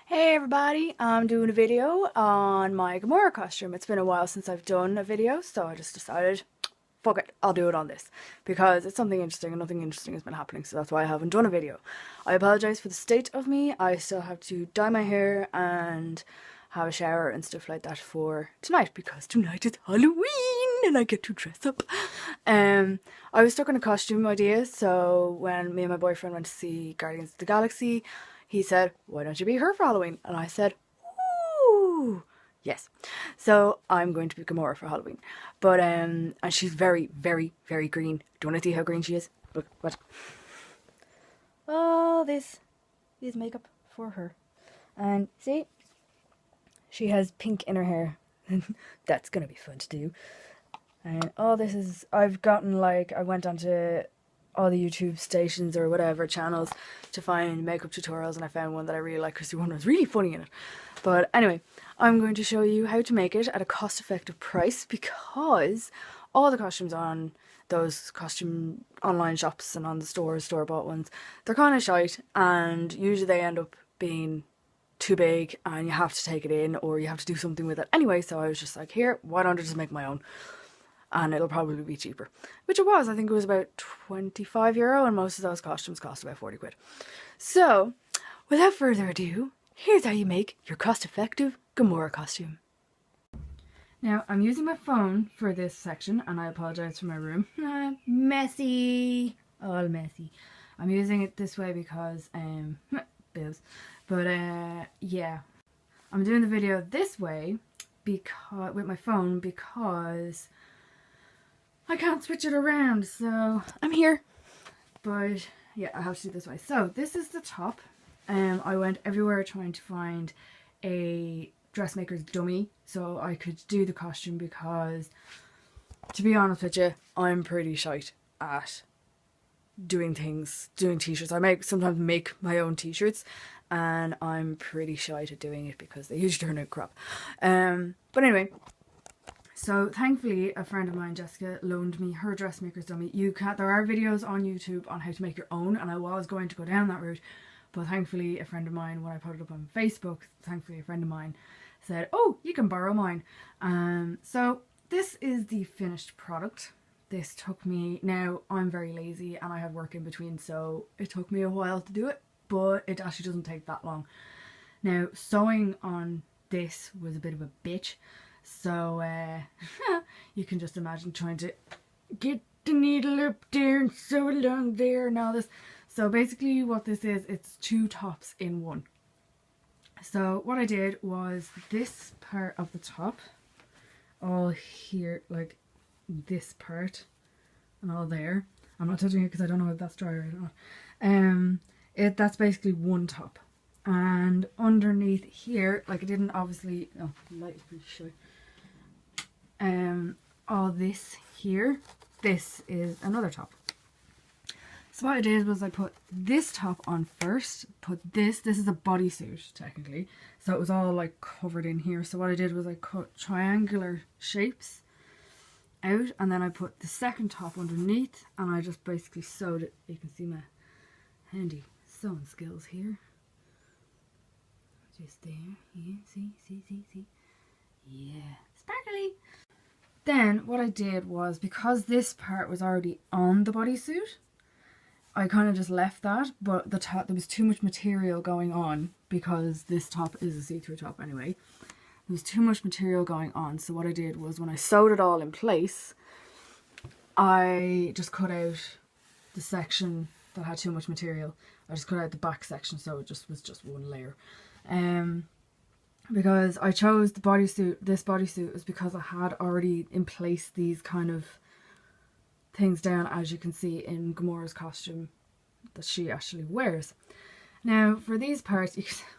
Hey everybody, I'm doing a video on my Gamora costume. It's been a while since I've done a video, so I just decided, fuck it, I'll do it on this. Because it's something interesting and nothing interesting has been happening, so that's why I haven't done a video. I apologise for the state of me. I still have to dye my hair and have a shower and stuff like that for tonight, because tonight is Halloween and I get to dress up. I was stuck on a costume idea, so when me and my boyfriend went to see Guardians of the Galaxy, he said, "Why don't you be her for Halloween?" And I said, "Ooh, yes." So I'm going to be Gamora for Halloween. But and she's very, very, very green. Do you want to see how green she is? Look, what? All this is makeup for her. And see, she has pink in her hair. That's gonna be fun to do. And all this is, I've gotten like, I went onto all the YouTube stations or whatever channels to find makeup tutorials, and I found one that I really like because the one was really funny in it. But anyway, I'm going to show you how to make it at a cost-effective price, because all the costumes on those costume online shops and on the store-bought ones, they're kind of shite, and usually they end up being too big and you have to take it in or you have to do something with it anyway. So I was just like, here, why don't I just make my own? And it'll probably be cheaper. Which it was. I think it was about €25, and most of those costumes cost about 40 quid. So, without further ado, here's how you make your cost-effective Gamora costume. Now, I'm using my phone for this section, and I apologise for my room. Messy. All messy. I'm using it this way because, bills. But, yeah. I'm doing the video this way because with my phone because I can't switch it around, so I'm here. But yeah, I have to do it this way. So this is the top. I went everywhere trying to find a dressmaker's dummy so I could do the costume, because to be honest with you, I'm pretty shite at doing t-shirts. I sometimes make my own t-shirts, and I'm pretty shite at doing it because they usually turn out crap. But anyway, so thankfully a friend of mine, Jessica, loaned me her dressmaker's dummy. There are videos on YouTube on how to make your own, and I was going to go down that route, but thankfully a friend of mine, when I put it up on Facebook, thankfully a friend of mine said, "Oh, you can borrow mine." So this is the finished product. This took me, now I'm very lazy and I had work in between, so it took me a while to do it, but it actually doesn't take that long. Now, sewing on this was a bit of a bitch, so you can just imagine trying to get the needle up there and sew along there and all this. So basically what this is, it's two tops in one. So what I did was this part of the top, all here, like this part and all there. I'm not touching it because I don't know if that's dry or not. That's basically one top, and underneath here, like, it didn't obviously, oh, the light is pretty shy. All this here, this is another top. So what I did was I put this top on first, this is a bodysuit technically, so it was all like covered in here. So what I did was I cut triangular shapes out, and then I put the second top underneath, and I just basically sewed it. You can see my handy sewing skills here. Just there, yeah, see. Yeah, sparkly. Then what I did was, because this part was already on the bodysuit, I kind of just left that, but the top, there was too much material going on, because this top is a see-through top anyway. There was too much material going on, so what I did was, when I sewed it all in place, I just cut out the section that had too much material. I just cut out the back section, so it just was just one layer. Because I chose the bodysuit, this bodysuit, is because I had already in place these kind of things down, as you can see in Gamora's costume that she actually wears. Now for these parts,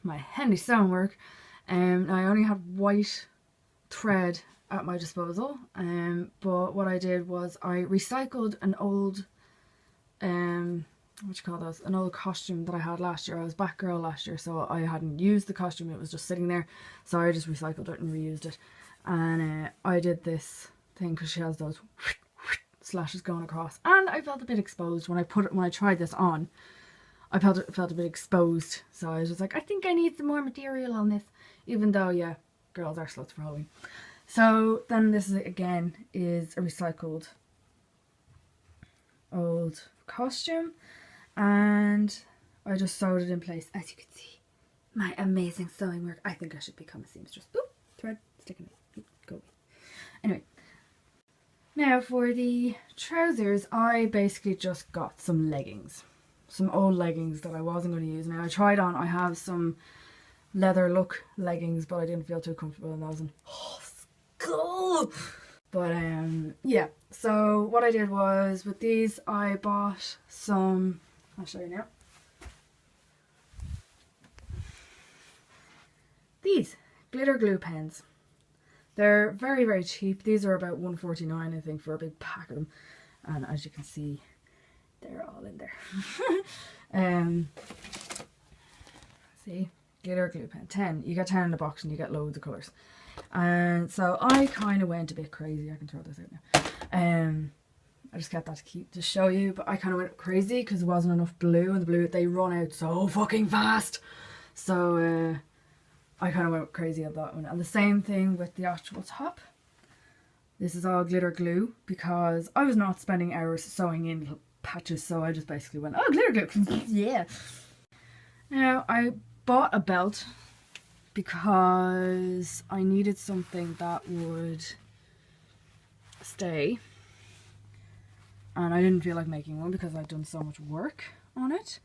my handy sewing work, I only had white thread at my disposal, but what I did was I recycled an old, an old costume that I had last year. I was Batgirl last year, so I hadn't used the costume, it was just sitting there, so I just recycled it and reused it. And I did this thing because she has those slashes going across, and I felt a bit exposed when I tried this on. I felt a bit exposed. So I was just like, I think I need some more material on this. Even though, yeah, girls are sluts for Halloween. So then this is, again, is a recycled old costume. And I just sewed it in place, as you can see. My amazing sewing work. I think I should become a seamstress. Boop, thread, sticking it. Go. Anyway. Now for the trousers, I basically just got some leggings. Some old leggings that I wasn't going to use. Now I tried on, I have some leather look leggings, but I didn't feel too comfortable in those. And oh, skull! But yeah, so what I did was, with these I bought some, I'll show you now. These glitter glue pens. They're very, very cheap. These are about $1.49, I think, for a big pack of them. And as you can see, they're all in there. See, glitter glue pen, 10. You get 10 in the box and you get loads of colours. And so I kind of went a bit crazy. I can throw this out now. I just kept that to show you, but I kind of went crazy because there wasn't enough blue, and the blue, they run out so fucking fast. So I kind of went crazy at that one. And the same thing with the actual top. This is all glitter glue because I was not spending hours sewing in little patches, so I just basically went, oh, glitter glue, yeah. Now, I bought a belt because I needed something that would stay. And I didn't feel like making one because I'd done so much work on it.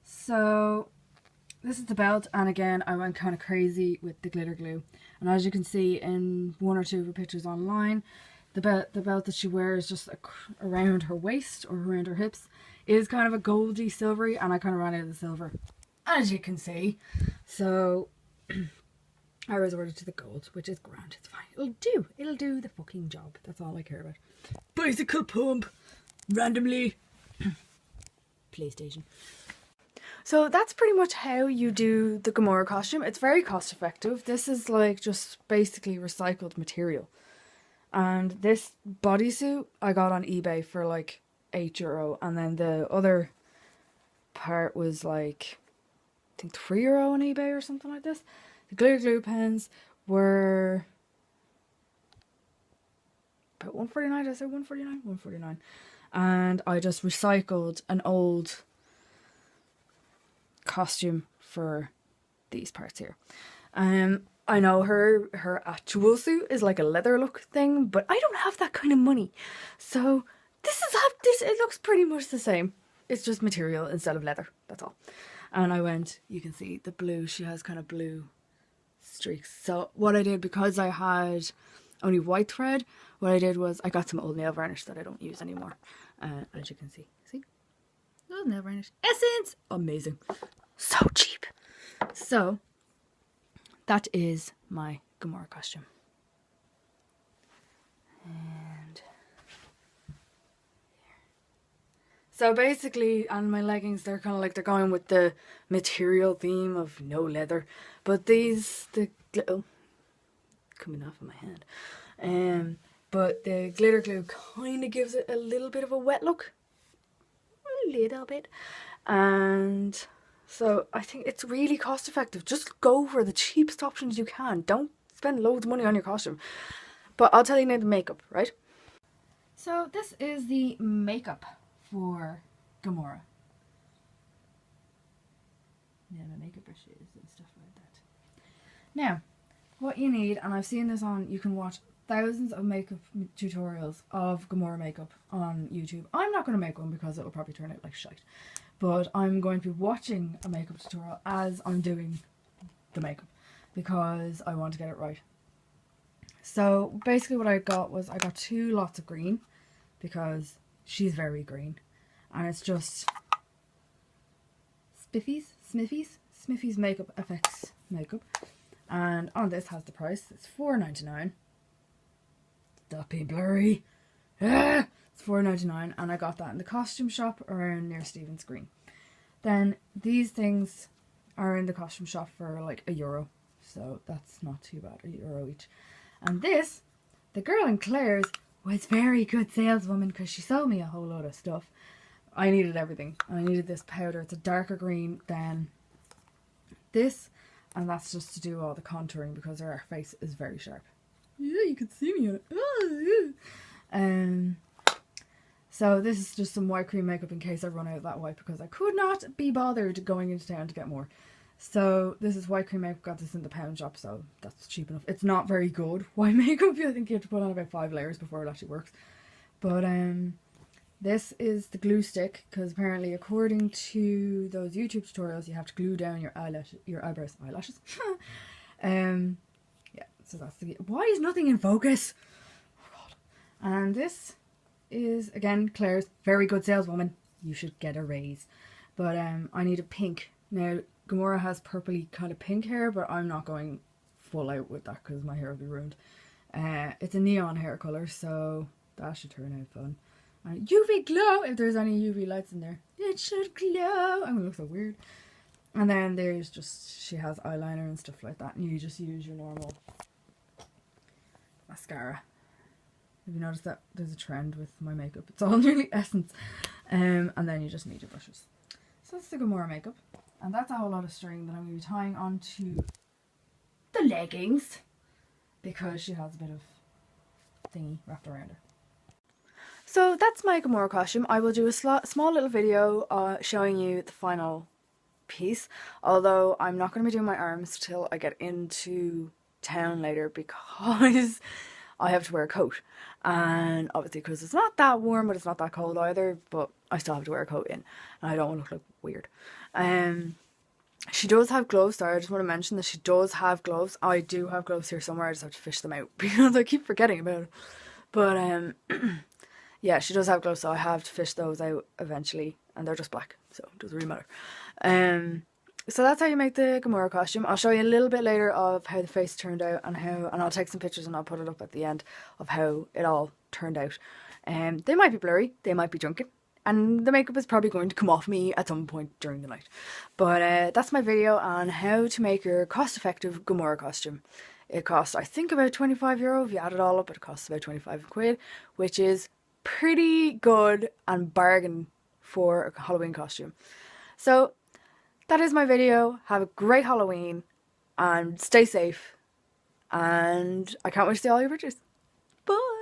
So this is the belt, and again I went kind of crazy with the glitter glue. And as you can see in one or two of her pictures online, the belt that she wears just around her waist or around her hips is kind of a goldy silvery, and I kind of ran out of the silver, as you can see. So I resorted to the gold, which is grand. It's fine. It'll do the fucking job. That's all I care about. Bicycle pump randomly. PlayStation. So that's pretty much how you do the Gamora costume. It's very cost effective. This is like just basically recycled material. And this bodysuit I got on eBay for like €8. And then the other part was like, I think €3 on eBay or something like this. The glitter glue pens were about $1.49. Did I say $1.49? $1.49. And I just recycled an old costume for these parts here. I know her actual suit is like a leather look thing, but I don't have that kind of money, so it looks pretty much the same. It's just material instead of leather, that's all. And I went, you can see the blue, she has kind of blue streaks. So what I did, because I had only white thread, what I did was I got some old nail varnish that I don't use anymore. As you can see, old nail varnish, Essence, amazing, so cheap. So that is my Gamora costume. And so basically, on my leggings, they're kind of like, they're going with the material theme of no leather, but these, oh, coming off of my hand, but the glitter glue kind of gives it a little bit of a wet look, a little bit. And so I think it's really cost effective. Just go for the cheapest options you can. Don't spend loads of money on your costume. But I'll tell you now the makeup, right? So this is the makeup for Gamora. Yeah, my makeup brushes and stuff like that. Now, what you need, and I've seen this on, you can watch thousands of makeup tutorials of Gamora makeup on YouTube. I'm not going to make one because it will probably turn out like shite. But I'm going to be watching a makeup tutorial as I'm doing the makeup because I want to get it right. So basically what I got was, I got 2 lots of green because she's very green. And it's just Smithy's Makeup FX makeup. And on this has the price. It's $4.99. Stop being blurry. Ah! It's $4.99, and I got that in the costume shop around near Stephen's Green. Then these things are in the costume shop for like €1, so that's not too bad, €1 each. And this, the girl in Claire's, was very good saleswoman because she sold me a whole load of stuff. I needed everything. I needed this powder. It's a darker green than this, and that's just to do all the contouring because her face is very sharp. Yeah, you can see me on it. So this is just some white cream makeup in case I run out of that white, because I could not be bothered going into town to get more. So this is white cream makeup. Got this in the pound shop, so that's cheap enough. It's not very good white makeup. I think you have to put on about 5 layers before it actually works. But this is the glue stick, because apparently according to those YouTube tutorials you have to glue down your eyelashes. Yeah, so that's the, why is nothing in focus? Oh god. And this is again Claire's, very good saleswoman, you should get a raise. But I need a pink. Now Gamora has purpley kind of pink hair, but I'm not going full out with that because my hair will be ruined. It's a neon hair colour, so that should turn out fun. UV glow, if there's any UV lights in there, it should glow. I'm gonna look so weird. And then there's just, she has eyeliner and stuff like that, and you just use your normal mascara. Have you noticed that there's a trend with my makeup? It's all nearly Essence. And then you just need your brushes. So that's the Gamora makeup, and that's a whole lot of string that I'm going to be tying onto the leggings because she has a bit of thingy wrapped around her. So that's my Gamora costume. I will do a small little video showing you the final piece, although I'm not going to be doing my arms till I get into town later because I have to wear a coat, and obviously because it's not that warm but it's not that cold either, but I still have to wear a coat in and I don't want to look like weird. She does have gloves, sorry, I just want to mention that she does have gloves. I do have gloves here somewhere, I just have to fish them out because I keep forgetting about it. But yeah, she does have gloves, so I have to fish those out eventually, and they're just black, so it doesn't really matter. So that's how you make the Gamora costume. I'll show you a little bit later of how the face turned out, and I'll take some pictures and I'll put it up at the end of how it all turned out. They might be blurry, they might be drunken, and the makeup is probably going to come off me at some point during the night. But that's my video on how to make your cost-effective Gamora costume. It costs, I think, about €25. If you add it all up, it costs about 25 quid, which is pretty good and bargain for a Halloween costume. So that is my video. Have a great Halloween and stay safe, and I can't wait to see all your pictures. Bye!